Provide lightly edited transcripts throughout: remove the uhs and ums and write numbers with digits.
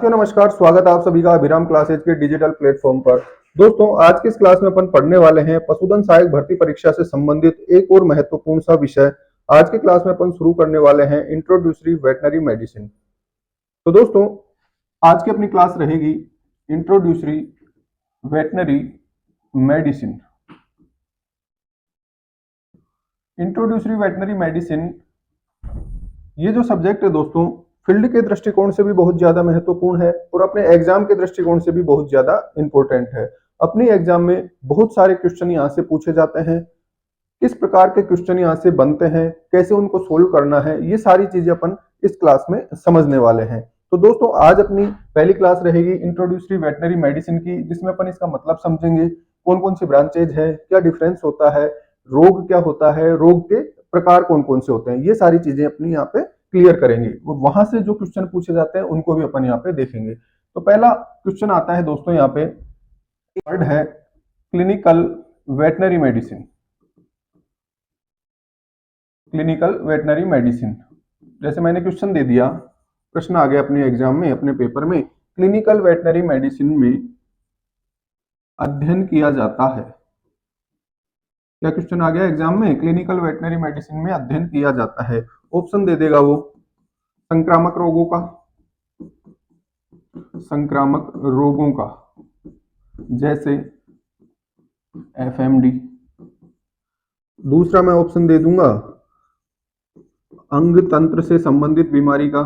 साथियों नमस्कार, स्वागत है आप सभी का अभिराम क्लासेज के डिजिटल प्लेटफॉर्म पर। दोस्तों आज की इस क्लास में अपन पढ़ने वाले हैं पशुधन सहायक भर्ती परीक्षा से संबंधित एक और महत्वपूर्ण सा विषय। आज की क्लास में अपन शुरू करने वाले हैं इंट्रोड्यूसरी वेटनरी मेडिसिन। तो दोस्तों आज की अपनी क्लास रहेगी इंट्रोड्यूसरी वेटनरी मेडिसिन। इंट्रोड्यूसरी वेटनरी मेडिसिन ये जो सब्जेक्ट है दोस्तों फील्ड के दृष्टिकोण से भी बहुत ज्यादा महत्वपूर्ण है और अपने एग्जाम के दृष्टिकोण से भी बहुत ज्यादा इंपॉर्टेंट है। अपने एग्जाम में बहुत सारे क्वेश्चन यहाँ से पूछे जाते हैं। किस प्रकार के क्वेश्चन यहाँ से बनते हैं, कैसे उनको सोल्व करना है, ये सारी चीजें अपन इस क्लास में समझने वाले हैं। तो दोस्तों आज अपनी पहली क्लास रहेगी इंट्रोड्यूसरी वेटनरी मेडिसिन की, जिसमें अपन इसका मतलब समझेंगे, कौन कौन सी ब्रांचेज है, क्या डिफरेंस होता है, रोग क्या होता है, रोग के प्रकार कौन कौन से होते हैं, ये सारी चीजें अपनी यहाँ पे क्लियर करेंगे और वहां से जो क्वेश्चन पूछे जाते हैं उनको भी अपन यहाँ पे देखेंगे। तो पहला क्वेश्चन आता है दोस्तों, यहाँ पे वर्ड है clinical veterinary medicine. Clinical veterinary medicine, जैसे मैंने क्वेश्चन दे दिया, प्रश्न आ गया अपने एग्जाम में, अपने पेपर में, क्लिनिकल वेटनरी मेडिसिन में अध्ययन किया जाता है। क्या क्वेश्चन आ गया एग्जाम में? क्लिनिकल वेटनरी मेडिसिन में अध्ययन किया जाता है। ऑप्शन दे देगा वो संक्रामक रोगों का, संक्रामक रोगों का जैसे एफएमडी। दूसरा मैं ऑप्शन दे दूंगा अंग तंत्र से संबंधित बीमारी का,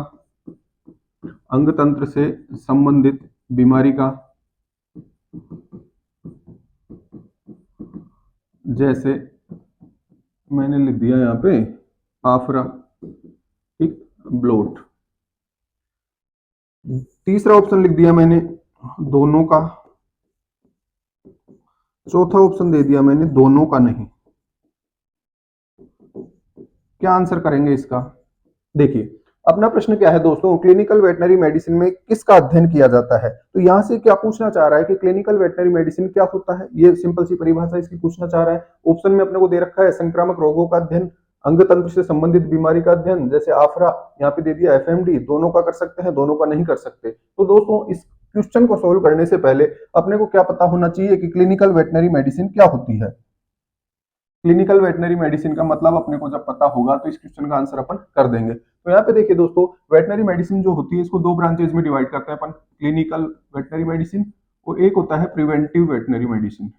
अंग तंत्र से संबंधित बीमारी का जैसे मैंने लिख दिया यहाँ पे आफरा, ठीक, ब्लोट। तीसरा ऑप्शन लिख दिया मैंने दोनों का। चौथा ऑप्शन दे दिया मैंने दोनों का नहीं। क्या आंसर करेंगे इसका? देखिए अपना प्रश्न क्या है दोस्तों, क्लिनिकल वेटनरी मेडिसिन में किसका अध्ययन किया जाता है। तो यहां से क्या पूछना चाह रहा है कि क्लिनिकल वेटनरी मेडिसिन क्या होता है, ये सिंपल सी परिभाषा इसकी पूछना चाह रहा है। ऑप्शन में अपने को दे रखा है संक्रामक रोगों का अध्ययन, अंग तंत्र से संबंधित बीमारी का अध्ययन जैसे आफरा, यहाँ पे दे दिया एफएमडी। दोनों का कर सकते हैं, दोनों का नहीं कर सकते। तो दोस्तों इस क्वेश्चन को सोल्व करने से पहले अपने को क्या पता होना चाहिए कि क्लिनिकल वेटनरी मेडिसिन क्या होती है। क्लिनिकल वेटनरी मेडिसिन का मतलब अपने को जब पता होगा तो इस क्वेश्चन का आंसर अपन कर देंगे। तो यहाँ पे देखिए दोस्तों, वेटनरी मेडिसिन जो होती है इसको दो ब्रांचेज में डिवाइड करते हैं अपन, क्लिनिकल वेटनरी मेडिसिन और एक होता है preventive veterinary medicine.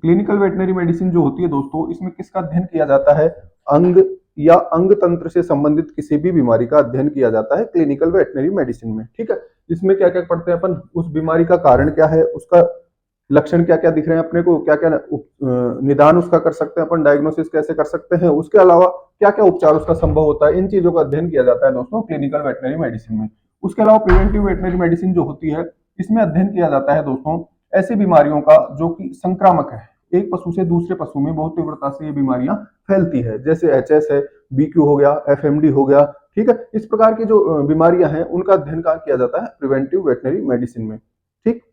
Clinical veterinary medicine जो होती है दोस्तों, इसमें किसका अध्ययन किया जाता है? अंग या अंग तंत्र से संबंधित किसी भी बीमारी का अध्ययन किया जाता है क्लिनिकल वेटनरी मेडिसिन में। ठीक है, इसमें क्या क्या पढ़ते हैं अपन, उस बीमारी का कारण क्या है, उसका लक्षण क्या क्या दिख रहे हैं अपने को, क्या क्या निदान उसका कर सकते हैं अपन, डायग्नोसिस कैसे कर सकते हैं, उसके अलावा क्या क्या उपचार उसका संभव होता है, इन चीजों का अध्ययन किया जाता है दोस्तों क्लिनिकल वेटनरी मेडिसिन में। उसके अलावा प्रिवेंटिव वेटनरी मेडिसिन जो होती है, इसमें अध्ययन किया जाता है दोस्तों ऐसी बीमारियों का जो कि संक्रामक है, एक पशु से दूसरे पशु में बहुत तीव्रता से ये बीमारियां फैलती है, जैसे एचएस है, बीक्यू हो गया, एफएमडी हो गया। ठीक है, इस प्रकार की जो बीमारियां हैं उनका अध्ययन किया जाता है प्रिवेंटिव वेटनरी मेडिसिन में। ठीक,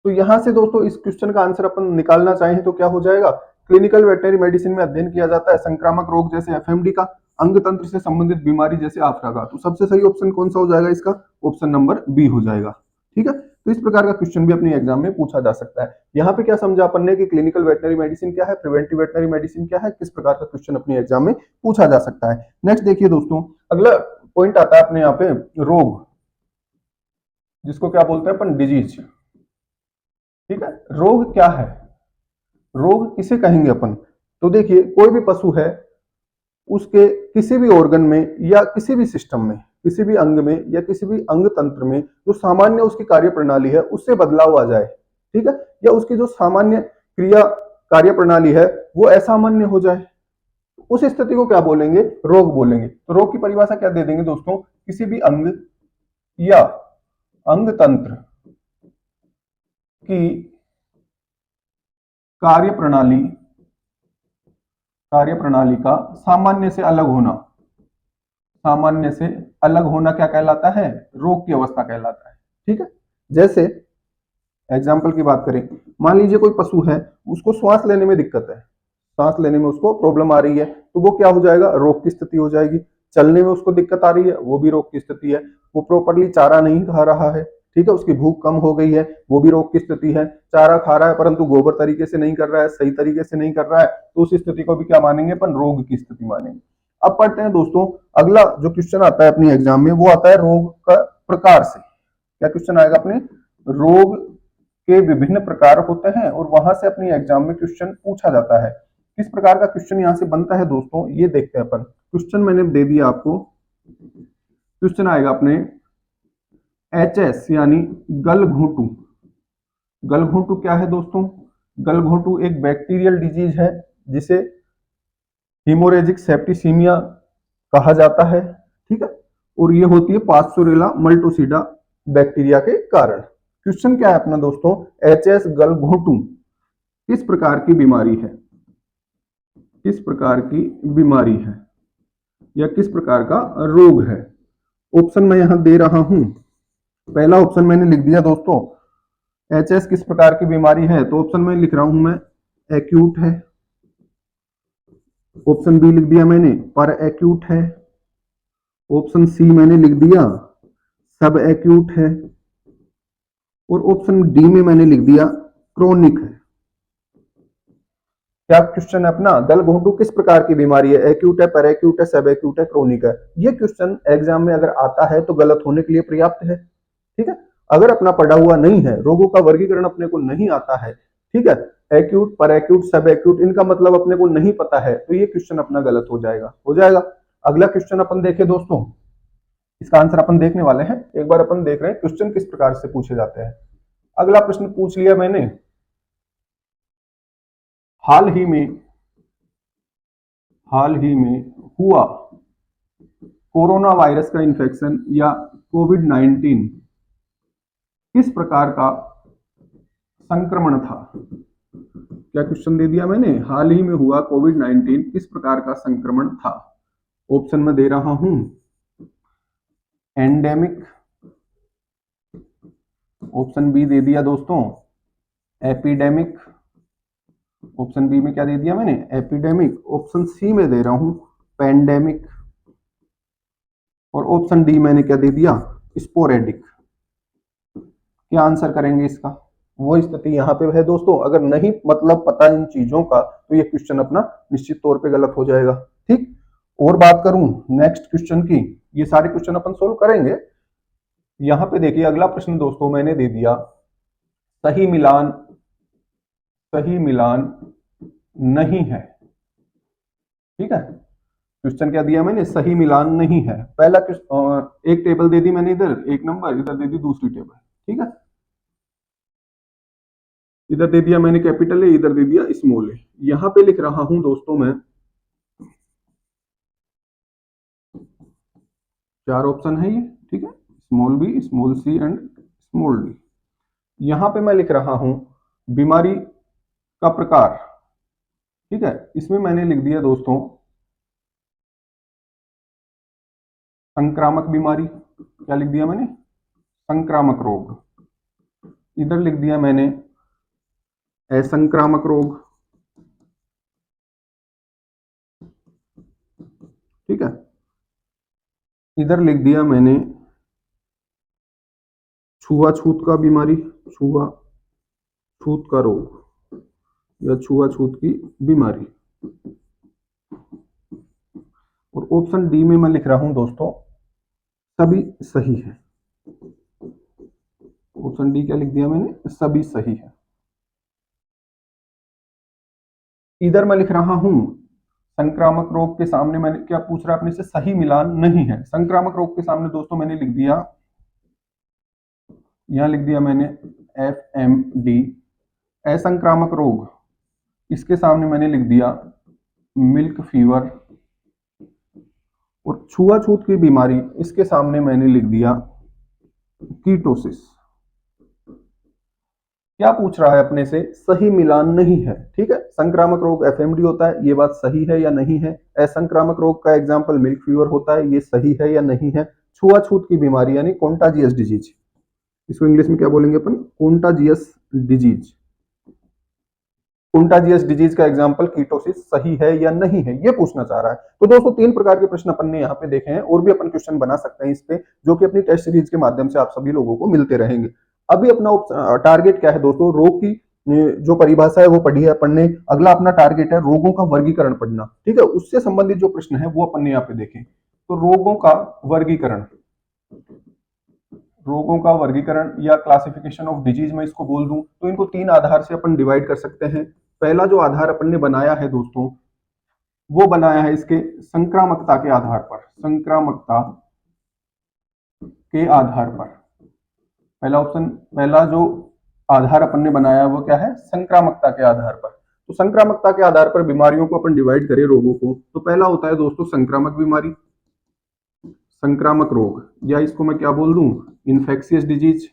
तो यहां से दोस्तों इस क्वेश्चन का आंसर अपन निकालना चाहें तो क्या हो जाएगा, क्लिनिकल वेटनरी मेडिसिन में अध्ययन किया जाता है संक्रामक रोग जैसे एफएमडी का, अंग तंत्र से संबंधित बीमारी जैसे आफरा का। तो सबसे सही ऑप्शन कौन सा हो जाएगा इसका? ऑप्शन नंबर बी हो जाएगा। ठीक है, तो इस प्रकार का क्वेश्चन भी अपने एग्जाम में पूछा जा सकता है। यहाँ पे क्या समझा अपन ने कि क्लिनिकल वेटनरी मेडिसिन क्या है, प्रिवेंटिव वेटनरी मेडिसिन क्या है, किस प्रकार का क्वेश्चन अपने एग्जाम में पूछा जा सकता है। नेक्स्ट देखिए दोस्तों, अगला पॉइंट आता है अपने यहाँ पे रोग, जिसको क्या बोलते हैं अपन, डिजीज। ठीक है, रोग क्या है, रोग किसे कहेंगे अपन? तो देखिए कोई भी पशु है, उसके किसी भी ऑर्गन में या किसी भी सिस्टम में, किसी भी अंग में या किसी भी अंग तंत्र में जो सामान्य उसकी कार्य प्रणाली है उससे बदलाव आ जाए, ठीक है, या उसकी जो सामान्य क्रिया कार्य प्रणाली है वो असामान्य हो जाए, उस स्थिति को क्या बोलेंगे? रोग बोलेंगे। तो रोग की परिभाषा क्या दे देंगे दोस्तों, किसी भी अंग या अंग तंत्र की कार्यप्रणाली का सामान्य से अलग होना, सामान्य से अलग होना क्या कहलाता है? रोग की अवस्था कहलाता है। ठीक है, जैसे एग्जाम्पल की बात करें, मान लीजिए कोई पशु है, उसको श्वास लेने में दिक्कत है, सांस लेने में उसको प्रॉब्लम आ रही है, तो वो क्या हो जाएगा? रोग की स्थिति हो जाएगी। चलने में उसको दिक्कत आ रही है, वो भी रोग की स्थिति है। वो प्रॉपरली चारा नहीं खा रहा है, ठीक है, उसकी भूख कम हो गई है, वो भी रोग की स्थिति है। चारा खा रहा है परंतु गोबर तरीके से नहीं कर रहा है, सही तरीके से नहीं कर रहा है, तो उस स्थिति को भी क्या मानेंगे अपन, रोग की स्थिति मानेंगे। अब पढ़ते हैं दोस्तों, अगला जो क्वेश्चन आता है अपनी एग्जाम में, वो आता है रोग का प्रकार से। क्या क्वेश्चन आएगा अपने, रोग के विभिन्न प्रकार होते हैं और वहां से अपनी एग्जाम में क्वेश्चन पूछा जाता है। किस प्रकार का क्वेश्चन यहां से बनता है दोस्तों, ये देखते हैं अपन। क्वेश्चन मैंने दे दिया आपको, क्वेश्चन आएगा अपने एचएस यानी गलघोंटू। गलघोंटू क्या है दोस्तों, गलघोंटू एक बैक्टीरियल डिजीज है जिसे हीमोरेजिक सेप्टिसीमिया कहा जाता है, ठीक है, और ये होती है पास्चुरेला मल्टोसिडा बैक्टीरिया के कारण। क्वेश्चन क्या है अपना दोस्तों, एचएस गलघोंटू किस प्रकार की बीमारी है, किस प्रकार की बीमारी है या किस प्रकार का रोग है। ऑप्शन मैं यहां दे रहा हूं। पहला ऑप्शन मैंने लिख दिया दोस्तों, एचएस किस प्रकार की बीमारी है, तो ऑप्शन में लिख रहा हूं मैं एक्यूट है। ऑप्शन बी लिख दिया मैंने पर एक्यूट है। ऑप्शन सी मैंने लिख दिया सब एक्यूट है। और ऑप्शन डी में मैंने लिख दिया क्रोनिक है। क्या क्वेश्चन है अपना, गलघोंटू किस प्रकार की बीमारी है, एक्यूट है, पर एक्यूट है, सब एक्यूट है, क्रोनिक है। ये क्वेश्चन एग्जाम में अगर आता है तो गलत होने के लिए पर्याप्त है, ठीक है। अगर अपना पढ़ा हुआ नहीं है, रोगों का वर्गीकरण अपने को नहीं आता है, ठीक है, एक्यूट, पर एक्यूट, सब एक्यूट, इनका मतलब अपने को नहीं पता है, तो ये क्वेश्चन अपना गलत हो जाएगा, हो जाएगा। अगला क्वेश्चन अपन देखें दोस्तों, इसका आंसर अपन देखने वाले हैं। एक बार अपन देख रहे हैं क्वेश्चन किस प्रकार से पूछे जाते हैं। अगला प्रश्न पूछ लिया मैंने, हाल ही में हुआ कोरोना वायरस का इन्फेक्शन या कोविड-19 किस प्रकार का संक्रमण था। क्या क्वेश्चन दे दिया मैंने, हाल ही में हुआ कोविड-19 किस प्रकार का संक्रमण था। ऑप्शन में दे रहा हूं एंडेमिक, ऑप्शन बी दे दिया दोस्तों एपिडेमिक, ऑप्शन बी में क्या दे दिया मैंने, एपिडेमिक। ऑप्शन सी में दे रहा हूं पेंडेमिक, और ऑप्शन डी मैंने क्या दे दिया, स्पोरेडिक। क्या आंसर करेंगे इसका, वो स्थिति यहां पे है दोस्तों। अगर नहीं मतलब पता इन चीजों का तो ये क्वेश्चन अपना निश्चित तौर पे गलत हो जाएगा, ठीक। और बात करूं नेक्स्ट क्वेश्चन की, ये सारे क्वेश्चन अपन सोल्व करेंगे। यहां पे देखिए अगला प्रश्न दोस्तों मैंने दे दिया, सही मिलान नहीं है, ठीक है। क्वेश्चन क्या दिया मैंने, सही मिलान नहीं है। पहला एक टेबल दे दी मैंने, इधर एक नंबर, इधर दे दी दूसरी टेबल, ठीक है। इधर दे दिया मैंने कैपिटल ए, इधर दे दिया स्मॉल ए। यहां पे लिख रहा हूं दोस्तों मैं, चार ऑप्शन है ये, ठीक है, small B, small C and small D. यहां पे मैं लिख रहा हूं बीमारी का प्रकार, ठीक है, इसमें मैंने लिख दिया दोस्तों संक्रामक बीमारी। क्या लिख दिया मैंने, संक्रामक रोग। इधर लिख दिया मैंने असंक्रामक रोग, ठीक है। इधर लिख दिया मैंने छुआछूत का बीमारी, छुआछूत का रोग या छुआछूत की बीमारी। और ऑप्शन डी में मैं लिख रहा हूं दोस्तों सभी सही है। ऑप्शन डी क्या लिख दिया मैंने, सभी सही है। इधर मैं लिख रहा हूं संक्रामक रोग के सामने मैंने क्या पूछ रहा है अपने से, सही मिलान नहीं है। संक्रामक रोग के सामने दोस्तों मैंने लिख दिया, यहां लिख दिया मैंने FMD। असंक्रामक रोग, इसके सामने मैंने लिख दिया मिल्क फीवर। और छुआछूत की बीमारी, इसके सामने मैंने लिख दिया कीटोसिस। क्या पूछ रहा है अपने से, सही मिलान नहीं है, ठीक है। संक्रामक रोग FMD होता है, ये बात सही है या नहीं है। असंक्रामक रोग का एग्जांपल मिल्क फीवर होता है, ये सही है या नहीं है। छुआछूत की बीमारी यानी कॉन्टाजियस डिजीज, इसको इंग्लिश में क्या बोलेंगे अपन, कॉन्टाजियस डिजीज। कंटाजियस डिजीज का एग्जांपल कीटोसिस सही है या नहीं है, ये पूछना चाह रहा है। तो दोस्तों 3 प्रकार के प्रश्न अपन ने यहाँ पे देखे हैं, और भी अपन क्वेश्चन बना सकते हैं इस पे, जो कि अपनी टेस्ट सीरीज के माध्यम से आप सभी लोगों को मिलते रहेंगे। अभी अपना टारगेट क्या है दोस्तों, रोग की जो परिभाषा है वो पढ़ी है अपन ने। अगला अपना टारगेट है रोगों का वर्गीकरण पढ़ना, ठीक है। उससे संबंधित जो प्रश्न है वो अपन ने यहाँ पे देखे। तो रोगों का वर्गीकरण, रोगों का वर्गीकरण या क्लासिफिकेशन ऑफ डिजीज में इसको बोल दूं तो इनको 3 आधार से अपन डिवाइड कर सकते हैं। पहला जो आधार अपन ने बनाया है दोस्तों, वो बनाया है इसके संक्रामकता के आधार पर, संक्रामकता के आधार पर। पहला ऑप्शन, पहला जो आधार अपन ने बनाया वो क्या है, संक्रामकता के आधार पर। तो संक्रामकता के आधार पर बीमारियों को अपन डिवाइड करें रोगों को, तो पहला होता है दोस्तों संक्रामक बीमारी, संक्रामक रोग, या इसको मैं क्या बोल दूं, इन्फेक्शियस डिजीज।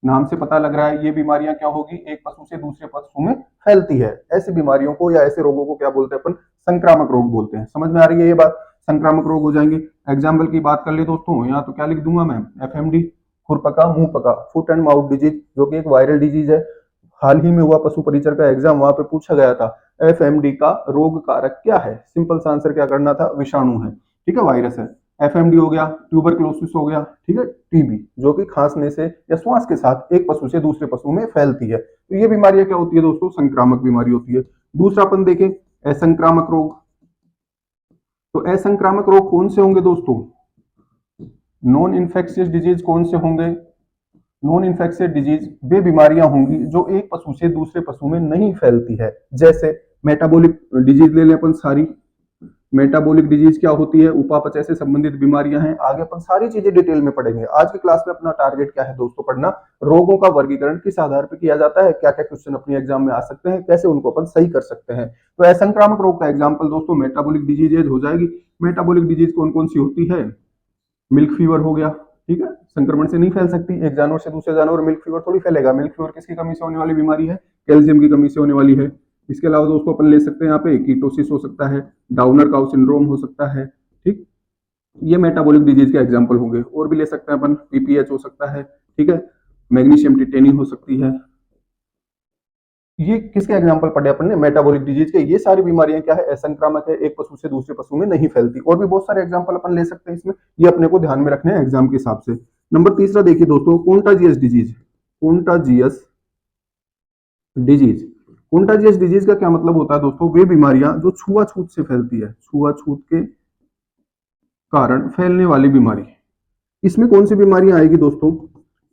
नाम से पता लग रहा है ये बीमारियां क्या होगी, एक पशु से दूसरे पशु में फैलती है। ऐसी बीमारियों को या ऐसे रोगों को क्या बोलते हैं अपन, संक्रामक रोग बोलते हैं। समझ में आ रही है ये बात, संक्रामक रोग हो जाएंगे। एग्जाम्पल की बात कर ले दोस्तों, यहाँ तो क्या लिख दूंगा मैं, एफएमडी, खुरपका मुंह पका, फुट एंड माउथ डिजीज, जो कि एक वायरल डिजीज है। हाल ही में हुआ पशु परिचर का एग्जाम, वहां पे पूछा गया था एफएमडी का रोग कारक क्या है। सिंपल सा आंसर क्या करना था, विषाणु है, ठीक है, वायरस है। एफएमडी हो गया, ट्यूबरक्लोसिस हो गया, ठीक है, टीबी, जो कि खांसने से या श्वास के साथ एक पशु से दूसरे पशु में फैलती है। तो ये बीमारियां क्या होती है दोस्तों, संक्रामक बीमारी होती है। दूसरा अपन देखें असंक्रामक रोग। तो असंक्रामक रोग कौन से होंगे दोस्तों, नॉन इन्फेक्शियस डिजीज कौन से होंगे, नॉन इन्फेक्शियस डिजीज वे बीमारियां होंगी जो एक पशु से दूसरे पशु में नहीं फैलती है। जैसे मेटाबॉलिक डिजीज ले लें अपन सारी, मेटाबॉलिक डिजीज क्या होती है, उपापचय से संबंधित बीमारियां हैं। आगे अपन सारी चीजें डिटेल में पढ़ेंगे। आज की क्लास में अपना टारगेट क्या है दोस्तों, पढ़ना रोगों का वर्गीकरण किस आधार पर किया जाता है, क्या क्या क्वेश्चन अपने एग्जाम में आ सकते हैं, कैसे उनको अपन सही कर सकते हैं। तो असंक्रामक रोग का एग्जाम्पल दोस्तों मेटाबॉलिक डिजीज हो जाएगी। मेटाबॉलिक डिजीज कौन कौन सी होती है, मिल्क फीवर हो गया, ठीक है, संक्रमण से नहीं फैल सकती, एक जानवर से दूसरे जानवर मिल्क फीवर थोड़ी फैलेगा। मिल्क फीवर किसकी कमी से होने वाली बीमारी है, कैल्शियम की कमी से होने वाली है। इसके अलावा दोस्तों अपन ले सकते हैं यहाँ पे कीटोसिस हो सकता है, डाउनर काउ सिंड्रोम हो सकता है, ठीक, ये मेटाबॉलिक डिजीज के एग्जाम्पल होंगे। और भी ले सकते हैं अपन, पीपीएच हो सकता है, ठीक है, मैग्नीशियम टिटेनी हो सकती है। ये किसके एग्जाम्पल पढ़े अपन ने, मेटाबॉलिक डिजीज के। ये सारी बीमारियां क्या है, असंक्रामक है, एक पशु से दूसरे पशु में नहीं फैलती। और भी बहुत सारे एग्जाम्पल अपन ले सकते हैं इसमें, ये अपने को ध्यान में रखने हैं एग्जाम के हिसाब से। नंबर तीसरा देखिए दोस्तों, contagious disease, contagious disease. Contagious disease का क्या मतलब होता है दोस्तों, वे बीमारियां जो छुआछूत से फैलती है, छुआछूत के कारण फैलने वाली बीमारी। इसमें कौन सी बीमारियां आएगी दोस्तों,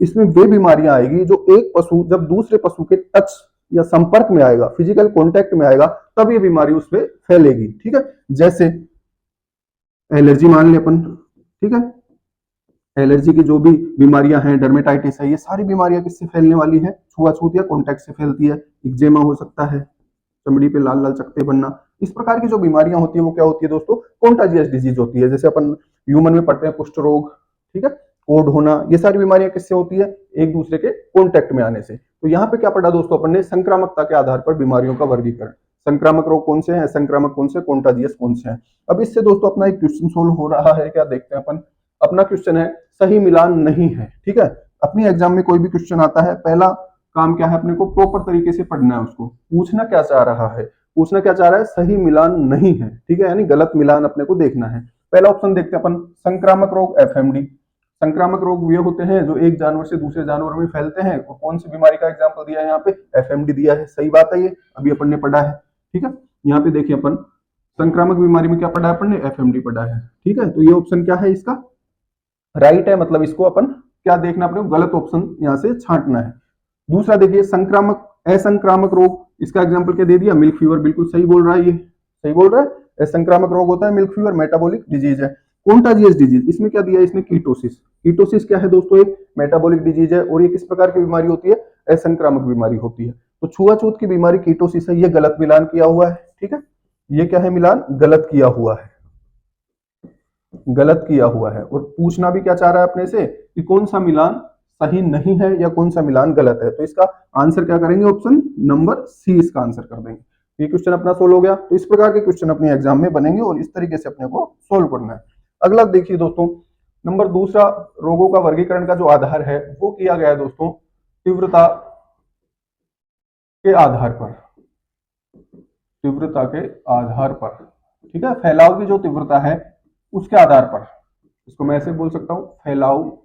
इसमें वे बीमारियां आएगी जो एक पशु जब दूसरे पशु के टच या संपर्क में आएगा, फिजिकल कांटेक्ट में आएगा, तब ये बीमारी उसमें फैलेगी, ठीक है। जैसे एलर्जी मान ले अपन, ठीक है, एलर्जी की जो भी बीमारियां हैं, डर्मेटाइटिस है, ये सारी बीमारियां किससे फैलने वाली है, छुआछूत या कॉन्टैक्ट से फैलती है। इक्जेमा हो सकता है, चमड़ी पे लाल लाल चकत्ते बनना, इस प्रकार की जो बीमारियां होती है वो क्या होती है दोस्तों, कॉन्टाजियस डिजीज होती है। जैसे अपन ह्यूमन में पढ़ते हैं कुष्ठ रोग, ठीक है, कोढ़ होना, ये सारी बीमारियां किससे होती है, एक दूसरे के कॉन्टेक्ट में आने से। तो यहाँ पे क्या पढ़ा दोस्तों अपन ने, संक्रामकता के आधार पर बीमारियों का वर्गीकरण, संक्रामक रोग कौन से हैं, संक्रामक कौन से, कॉन्टाजियस कौन से हैं। अब इससे दोस्तों अपना एक क्वेश्चन सोल्व हो रहा है, क्या देखते हैं अपन। अपना क्वेश्चन है सही मिलान नहीं है, ठीक है। अपनी एग्जाम में कोई भी क्वेश्चन आता है, पहला काम क्या है, अपने को प्रॉपर तरीके से पढ़ना है उसको। पूछना क्या चाह रहा है, पूछना क्या चाह रहा है, सही मिलान नहीं है, ठीक है, यानी गलत मिलान अपने को देखना है। पहला ऑप्शन देखते हैं अपन, संक्रामक रोग एफएमडी। संक्रामक रोग वे होते हैं जो एक जानवर से दूसरे जानवर में फैलते हैं। और कौन सी बीमारी का एग्जाम्पल दिया है यहाँ पे, एफएमडी दिया है, सही बात है, ये अभी अपन ने पढ़ा है, ठीक है। यहाँ पे देखिए अपन संक्रामक बीमारी में क्या पढ़ा है अपन ने, एफएमडी पढ़ा है, ठीक है। तो ये ऑप्शन क्या है इसका, राइट है, मतलब इसको अपन क्या देखना, अपने गलत ऑप्शन यहाँ से छांटना है। दूसरा देखिए संक्रामक असंक्रामक रोग, इसका एग्जाम्पल क्या दे दिया, मिल्क फीवर, बिल्कुल सही बोल रहा है, ये सही बोल रहा है। असंक्रामक रोग होता है मिल्क फीवर, मेटाबॉलिक डिजीज है। कॉन्टाजियस डिजीज, इसमें क्या दिया है इसने, कीटोसिस। कीटोसिस क्या है दोस्तों, एक मेटाबॉलिक डिजीज है। और ये किस प्रकार की बीमारी होती है, असंक्रामक बीमारी होती है। तो छुआछूत की बीमारी कीटोसिस है, ये गलत मिलान किया हुआ है, ठीक है, ये क्या है, मिलान गलत किया हुआ है, गलत किया हुआ है। और पूछना भी क्या चाह रहा है अपने से कि कौन सा मिलान सही नहीं है या कौन सा मिलान गलत है। तो इसका आंसर क्या करेंगे, ऑप्शन नंबर सी इसका आंसर कर देंगे। ये क्वेश्चन अपना सोल्व हो गया। तो इस प्रकार के क्वेश्चन अपने एग्जाम में बनेंगे और इस तरीके से अपने को सोल्व करना है। अगला देखिए दोस्तों, नंबर दूसरा, रोगों का वर्गीकरण का जो आधार है वो किया गया है दोस्तों तीव्रता के आधार पर। तीव्रता के आधार पर, ठीक है, फैलाव की जो तीव्रता है उसके आधार पर, इसको मैं ऐसे बोल सकता हूं, फैलाव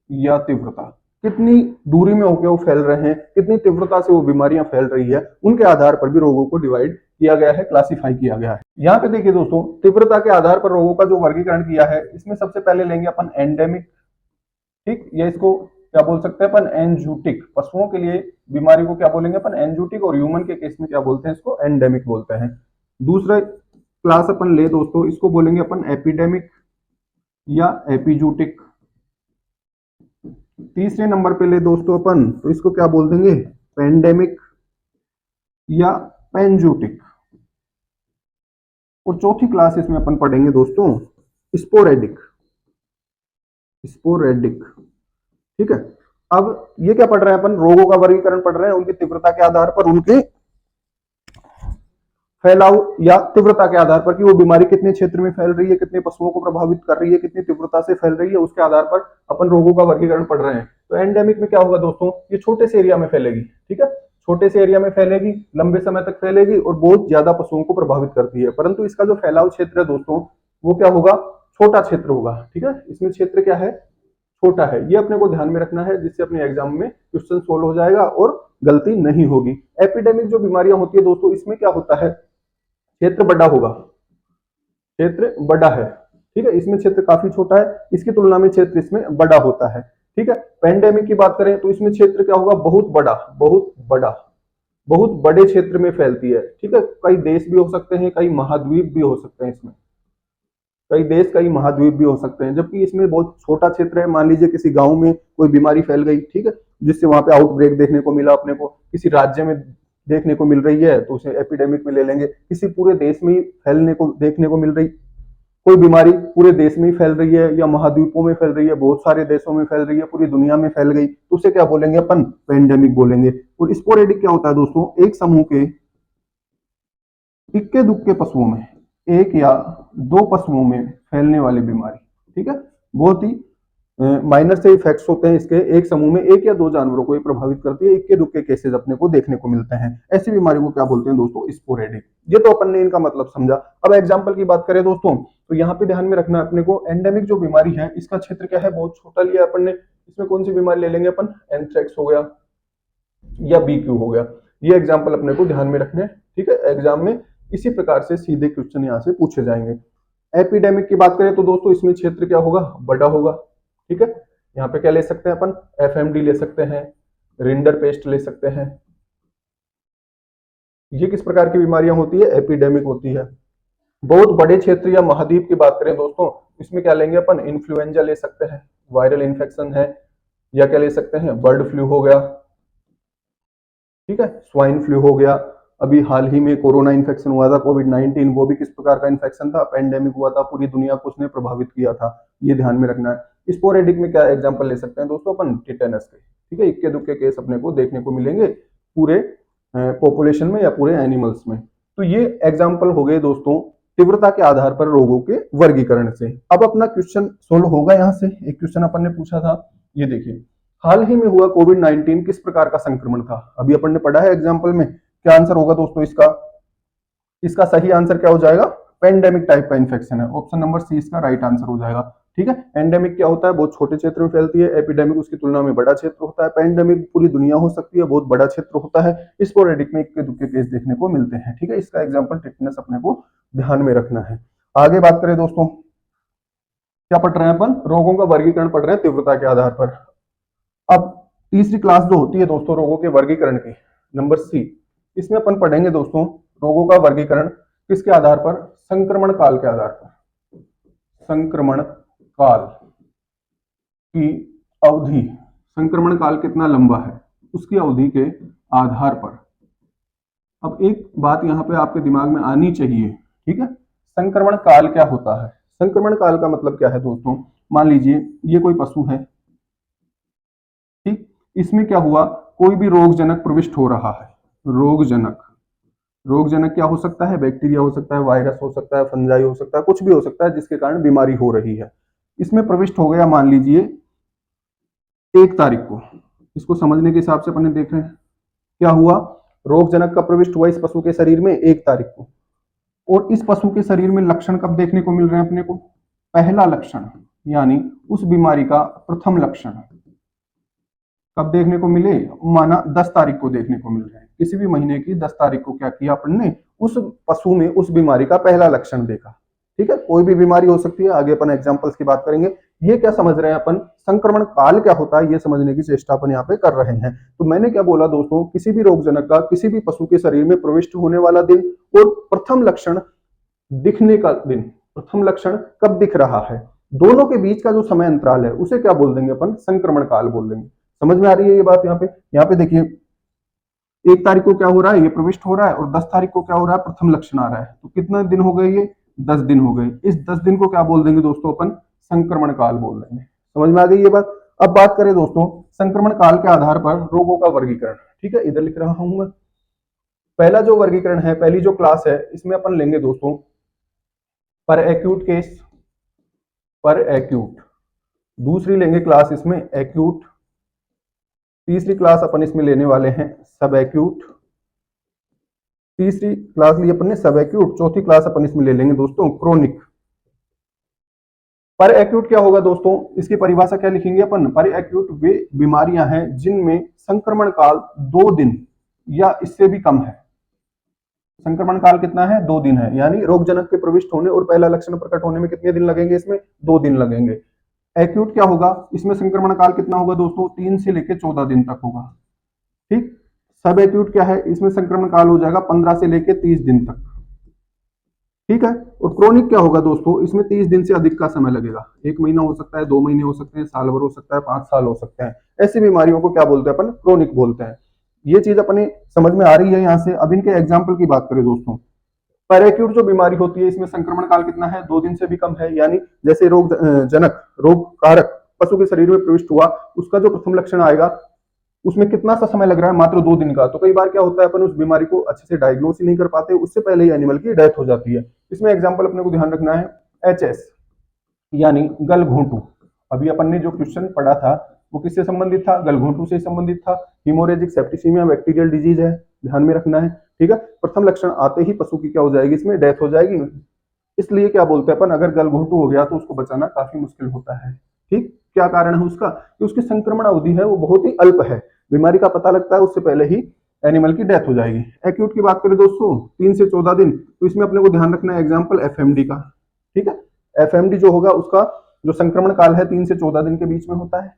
या तीव्रता, कितनी दूरी में होकर वो फैल रहे हैं, कितनी तीव्रता से वो बीमारियां फैल रही है, उनके आधार पर भी रोगों को डिवाइड किया गया है, क्लासिफाई किया गया है। यहाँ पे देखिए दोस्तों, तीव्रता के आधार पर रोगों का जो वर्गीकरण किया है, इसमें सबसे पहले लेंगे अपन एंडेमिक, ठीक, या इसको क्या बोल सकते हैं अपन, एंजूटिक। पशुओं के लिए बीमारी को क्या बोलेंगे अपन, एंजूटिक, और ह्यूमन के केस में क्या बोलते हैं, इसको एंडेमिक बोलते हैं। दूसरा क्लास अपन ले दोस्तों, इसको बोलेंगे अपन एपिडेमिक या एपिजूटिक। तीसरे नंबर पे ले दोस्तों अपन, तो इसको क्या बोल देंगे, पेंडेमिक या पेंजूटिक। और चौथी क्लास इसमें अपन पढ़ेंगे दोस्तों स्पोरेडिक, स्पोरेडिक, ठीक है। अब ये क्या पढ़ रहे हैं अपन, रोगों का वर्गीकरण पढ़ रहे हैं उनकी तीव्रता के आधार पर, उनके फैलाव या तीव्रता के आधार पर कि वो बीमारी कितने क्षेत्र में फैल रही है, कितने पशुओं को प्रभावित कर रही है, कितनी तीव्रता से फैल रही है, उसके आधार पर अपन रोगों का वर्गीकरण पढ़ रहे हैं। तो एंडेमिक में क्या होगा दोस्तों, ये छोटे से एरिया में फैलेगी, ठीक है, छोटे से एरिया में फैलेगी, लंबे समय तक फैलेगी और बहुत ज्यादा पशुओं को प्रभावित करती है। परंतु इसका जो फैलाव क्षेत्र है दोस्तों, वो क्या होगा, छोटा क्षेत्र होगा, ठीक है, इसमें क्षेत्र क्या है, छोटा है। ये अपने को ध्यान में रखना है, जिससे अपने एग्जाम में क्वेश्चन सोल्व हो जाएगा और गलती नहीं होगी। एपिडेमिक जो बीमारियां होती है दोस्तों, इसमें क्या होता है, क्षेत्र बड़ा होगा, क्षेत्र बड़ा है, ठीक है, इसमें क्षेत्र काफी छोटा है, इसकी तुलना में क्षेत्र इसमें बड़ा होता है, ठीक है। पेंडेमिक की बात करें तो इसमें क्षेत्र क्या होगा, बहुत बड़ा, बहुत बड़ा, बहुत बड़े क्षेत्र में फैलती है, ठीक है। कई देश भी हो सकते हैं, कई महाद्वीप भी हो सकते हैं, इसमें कई देश कई महाद्वीप भी हो सकते हैं। जबकि इसमें बहुत छोटा क्षेत्र है, मान लीजिए किसी गांव में कोई बीमारी फैल गई, ठीक है, जिससे वहां पे आउटब्रेक देखने को मिला, अपने को किसी राज्य में देखने को मिल रही है, तो उसे एपिडेमिक में ले लेंगे। किसी पूरे देश में ही फैलने को देखने को मिल रही, कोई बीमारी पूरे देश में ही फैल रही है या महाद्वीपों में फैल रही है, बहुत सारे देशों में फैल रही है, पूरी दुनिया में फैल गई, तो उसे क्या बोलेंगे अपन, पेंडेमिक बोलेंगे। और स्पोरेडिक क्या होता है दोस्तों, एक समूह के इक्के दुक्के पशुओं में, एक या दो पशुओं में फैलने वाली बीमारी, ठीक है, बहुत ही माइनर से इफेक्ट्स होते हैं इसके, एक समूह में एक या दो जानवरों को ये प्रभावित करती है, इक्के दुक्के केसेस अपने को देखने को मिलते हैं। ऐसी बीमारी को क्या बोलते हैं दोस्तों, स्पोरेडिक। ये तो अपन ने इनका मतलब समझा। अब एग्जांपल की बात करें दोस्तों, तो यहाँ पे ध्यान में रखना अपने को, एंडेमिक जो बीमारी है इसका क्षेत्र क्या है, बहुत छोटा लिया अपन ने। इसमें कौन सी बीमारी ले लेंगे अपन, एंथ्रेक्स हो गया या BQ हो गया, ये एग्जाम्पल अपने को ध्यान में रखने, ठीक है। एग्जाम में इसी प्रकार से सीधे क्वेश्चन यहाँ से पूछे जाएंगे। एपिडेमिक की बात करें तो दोस्तों इसमें क्षेत्र क्या होगा, बड़ा होगा, ठीक है। यहाँ पे क्या ले सकते हैं अपन, FMD ले सकते हैं, रिंडर पेस्ट ले सकते हैं। ये किस प्रकार की बीमारियां होती है, एपिडेमिक होती है। बहुत बड़े क्षेत्र या महाद्वीप की बात करें दोस्तों, इसमें क्या लेंगे अपन, इन्फ्लुएंजा ले सकते हैं, वायरल इन्फेक्शन है, या क्या ले सकते हैं, बर्ड फ्लू हो गया, ठीक है, स्वाइन फ्लू हो गया। अभी हाल ही में कोरोना इन्फेक्शन हुआ था, कोविड-19, वो भी किस प्रकार का इन्फेक्शन था, पेंडेमिक हुआ था, पूरी दुनिया को उसने प्रभावित किया था, ये ध्यान में रखना है। स्पोरेडिक में क्या एग्जांपल ले सकते हैं दोस्तों अपन, टिटेनस के, ठीक है, इक्के दुक्के केस अपने को देखने को मिलेंगे पूरे पॉपुलेशन में या पूरे एनिमल्स में। तो ये एग्जाम्पल हो गए दोस्तों तीव्रता के आधार पर रोगों के वर्गीकरण से। अब अपना क्वेश्चन सोल्व होगा। यहाँ से एक क्वेश्चन अपन ने पूछा था, ये देखिए, हाल ही में हुआ कोविड-19 किस प्रकार का संक्रमण था, अभी अपन ने पढ़ा है एग्जाम्पल में। क्या आंसर होगा दोस्तों इसका, इसका सही आंसर क्या हो जाएगा, पेंडेमिक टाइप का इन्फेक्शन है, ऑप्शन नंबर सी इसका राइट आंसर हो जाएगा, ठीक है। एंडेमिक क्या होता है, बहुत छोटे क्षेत्र में फैलती है, एपिडेमिक उसकी तुलना में बड़ा क्षेत्र होता है, पेंडेमिक पूरी दुनिया हो सकती है, बहुत बड़ा क्षेत्र होता है, स्पोरेडिक में इक्के दुक्के केस देखने को मिलते हैं, ठीक है। इसका एग्जाम्पल टिटनेस अपने को ध्यान में रखना है। आगे बात करें दोस्तों, क्या पढ़ रहे हैं अपन, रोगों का वर्गीकरण पढ़ रहे हैं तीव्रता के आधार पर। अब तीसरी क्लास जो होती है दोस्तों रोगों के वर्गीकरण की, नंबर C, इसमें अपन पढ़ेंगे दोस्तों रोगों का वर्गीकरण किसके आधार पर, संक्रमण काल के आधार पर, संक्रमण काल की अवधि, संक्रमण काल कितना लंबा है उसकी अवधि के आधार पर। अब एक बात यहाँ पे आपके दिमाग में आनी चाहिए, ठीक है, संक्रमण काल क्या होता है। संक्रमण काल का मतलब क्या है दोस्तों, मान लीजिए ये कोई पशु है, ठीक, इसमें क्या हुआ, कोई भी रोगजनक प्रविष्ट हो रहा है, रोगजनक, रोगजनक क्या हो सकता है, बैक्टीरिया हो सकता है, वायरस हो सकता है, फंजाई हो सकता है, कुछ भी हो सकता है जिसके कारण बीमारी हो रही है। इसमें प्रविष्ट हो गया, मान लीजिए 1 तारीख को, इसको समझने के हिसाब से अपन देख रहे हैं क्या हुआ, रोगजनक का प्रविष्ट हुआ इस पशु के शरीर में 1 तारीख को, और इस पशु के शरीर में लक्षण कब देखने को मिल रहे हैं अपने को? पहला लक्षण यानी उस बीमारी का प्रथम लक्षण कब देखने को मिले? माना 10 तारीख को देखने को मिल रहे हैं, किसी भी महीने की 10 तारीख को क्या किया अपन ने? उस पशु में उस बीमारी का पहला लक्षण देखा। ठीक है, कोई भी बीमारी हो सकती है, आगे अपन एग्जांपल्स की बात करेंगे। ये क्या समझ रहे हैं अपन? संक्रमण काल क्या होता है ये समझने की चेष्टा अपन यहाँ पे कर रहे हैं। तो मैंने क्या बोला दोस्तों, किसी भी रोगजनक का किसी भी पशु के शरीर में प्रविष्ट होने वाला दिन और प्रथम लक्षण दिखने का दिन, प्रथम लक्षण कब दिख रहा है, दोनों के बीच का जो समय अंतराल है उसे क्या बोल देंगे अपन? संक्रमण काल बोल देंगे। समझ में आ रही है ये बात? यहाँ पे देखिए 1 तारीख को क्या हो रहा है? ये प्रविष्ट हो रहा है, और 10 तारीख को क्या हो रहा है? प्रथम लक्षण आ रहा है। तो कितने दिन हो गए? ये 10 दिन हो गए। इस 10 दिन को क्या बोल देंगे दोस्तों अपन? संक्रमण काल बोल देंगे। समझ में आ गई ये बात? अब बात करें दोस्तों संक्रमण काल के आधार पर रोगों का वर्गीकरण। ठीक है, इधर लिख रहा हूं मैं। पहला जो वर्गीकरण है, पहली जो क्लास है, इसमें अपन लेंगे दोस्तों पर एक्यूट केस, पर एक्यूट। दूसरी लेंगे क्लास इसमें एक्यूट। तीसरी क्लास अपन इसमें लेने वाले हैं सब एक्यूट। तीसरी क्लास ली अपन ने सब एक्यूट। चौथी क्लास अपन इसमें ले लेंगे दोस्तों क्रोनिक। पर एक्यूट क्या होगा दोस्तों? इसकी परिभाषा क्या लिखेंगे अपन? पर एक्यूट वे बीमारियां हैं जिनमें संक्रमण काल 2 दिन या इससे भी कम है। संक्रमण काल कितना है? 2 दिन है। यानी रोगजनक के प्रविष्ट होने और पहला लक्षण प्रकट होने में कितने दिन लगेंगे? इसमें 2 दिन लगेंगे। एक्यूट क्या होगा? इसमें संक्रमण काल कितना होगा दोस्तों? 3 से लेकर 14 दिन तक होगा। ठीक। सब एक्यूट क्या है? इसमें संक्रमण काल हो जाएगा 15 से लेकर 30 दिन तक। ठीक है। और क्रोनिक क्या होगा दोस्तों? इसमें 30 दिन से अधिक का समय लगेगा। 1 महीना हो सकता है, 2 महीने हो सकते हैं, साल भर हो सकता है, 5 साल हो सकते हैं। ऐसी बीमारियों को क्या बोलते हैं अपन? क्रोनिक बोलते हैं। ये चीज अपने समझ में आ रही है यहाँ से। अब इनके एग्जाम्पल की बात करें दोस्तों, पैराक्यूट जो बीमारी होती है इसमें संक्रमण काल कितना है? 2 दिन से भी कम है। यानी जैसे रोग जनक, रोग कारक पशु के शरीर में प्रविष्ट हुआ, उसका जो प्रथम लक्षण आएगा उसमें कितना सा समय लग रहा है? मात्र 2 दिन का। तो कई बार क्या होता है अपन उस बीमारी को अच्छे से डायग्नोस ही नहीं कर पाते, उससे पहले ही एनिमल की डेथ हो जाती है। इसमें एग्जाम्पल अपने को ध्यान रखना है HS यानी गलघोंटू। अभी अपन ने जो क्वेश्चन पढ़ा था वो किससे संबंधित था? गलघोंटू से संबंधित था। हिमोरेजिक सेप्टिसीमिया बैक्टीरियल डिजीज है, ध्यान में रखना है। ठीक है, प्रथम लक्षण आते ही पशु की क्या हो जाएगी? इसमें डेथ हो जाएगी। इसलिए क्या बोलते हैं अपन, अगर गलघोंटू हो गया तो उसको बचाना काफी मुश्किल होता है। ठीक, क्या कारण है उसका? कि उसकी संक्रमण अवधि है वो बहुत ही अल्प है, बीमारी का पता लगता है उससे पहले ही एनिमल की डेथ हो जाएगी। एक्यूट की बात करें दोस्तों 3 से 14 दिन, तो इसमें अपने को ध्यान रखना है एग्जाम्पल FMD का। ठीक है, FMD जो होगा उसका जो संक्रमण काल है 3 से 14 दिन के बीच में होता है।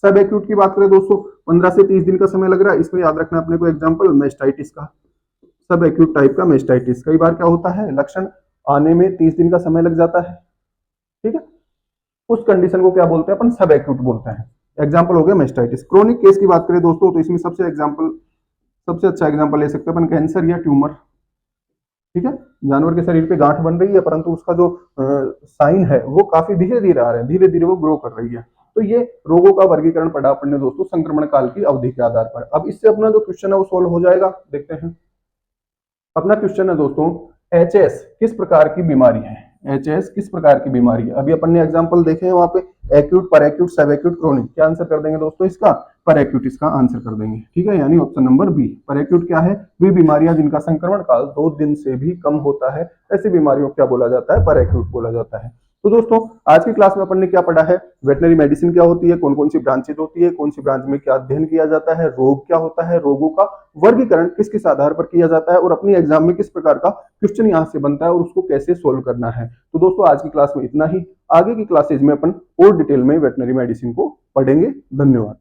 सब एक्यूट की बात करें दोस्तों 15 से 30 दिन का समय लग रहा है। इसमें याद रखना अपने को एग्जाम्पल मेस्टाइटिस का, सब एक्यूट टाइप का मेस्टाइटिस। कई बार क्या होता है लक्षण आने में 30 दिन का समय लग जाता है। ठीक है, उस कंडीशन को क्या बोलते हैं अपन? सब एक्यूट बोलते हैं। एग्जाम्पल हो गया मेस्टाइटिस। क्रोनिक केस की बात करें दोस्तों तो इसमें सबसे अच्छा एग्जाम्पल ले सकते हैं अपन कैंसर या ट्यूमर। ठीक है, जानवर के शरीर पे गांठ बन रही है परंतु उसका जो साइन है वो काफी धीरे धीरे आ रहे हैं, धीरे धीरे वो ग्रो कर रही है। तो ये रोगों का वर्गीकरण पढ़ा अपन ने दोस्तों संक्रमण काल की अवधि के आधार पर। अब इससे अपना जो क्वेश्चन है वो सोल्व हो जाएगा। देखते हैं अपना क्वेश्चन है दोस्तों, HS किस प्रकार की बीमारी है? HS किस प्रकार की बीमारी है? अभी अपन ने एग्जांपल देखे हैं वहां पे एक्यूट, पर एक्यूट, सब एक्यूट, क्रोनिक। क्या आंसर कर देंगे दोस्तों इसका? पर एक्यूट इसका आंसर कर देंगे। ठीक है, यानी ऑप्शन नंबर बी। पर एक्यूट क्या है? वे बीमारियां जिनका संक्रमण काल 2 दिन से भी कम होता है, ऐसी बीमारियों को क्या बोला जाता है? पर एक्यूट बोला जाता है। तो दोस्तों आज की क्लास में अपन ने क्या पढ़ा है? वेटनरी मेडिसिन क्या होती है, कौन कौन सी ब्रांचेज होती है, कौन सी ब्रांच में क्या अध्ययन किया जाता है, रोग क्या होता है, रोगों का वर्गीकरण किस किस आधार पर किया जाता है और अपनी एग्जाम में किस प्रकार का क्वेश्चन यहाँ से बनता है और उसको कैसे सोल्व करना है। तो दोस्तों आज की क्लास में इतना ही। आगे की क्लासेज में अपन और डिटेल में वेटनरी मेडिसिन को पढ़ेंगे। धन्यवाद।